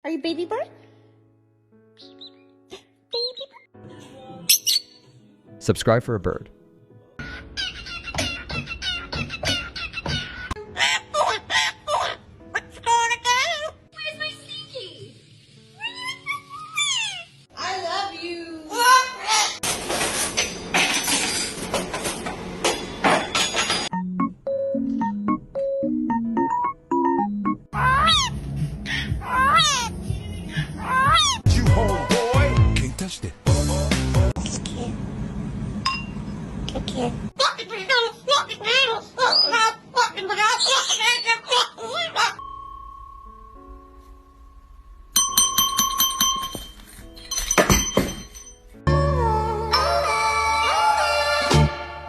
Are you baby bird? Subscribe for a bird. What's gonna go? Where's my stinky? I love you. You homeboy can't touch that. It's cute. Look at me, little fluffy little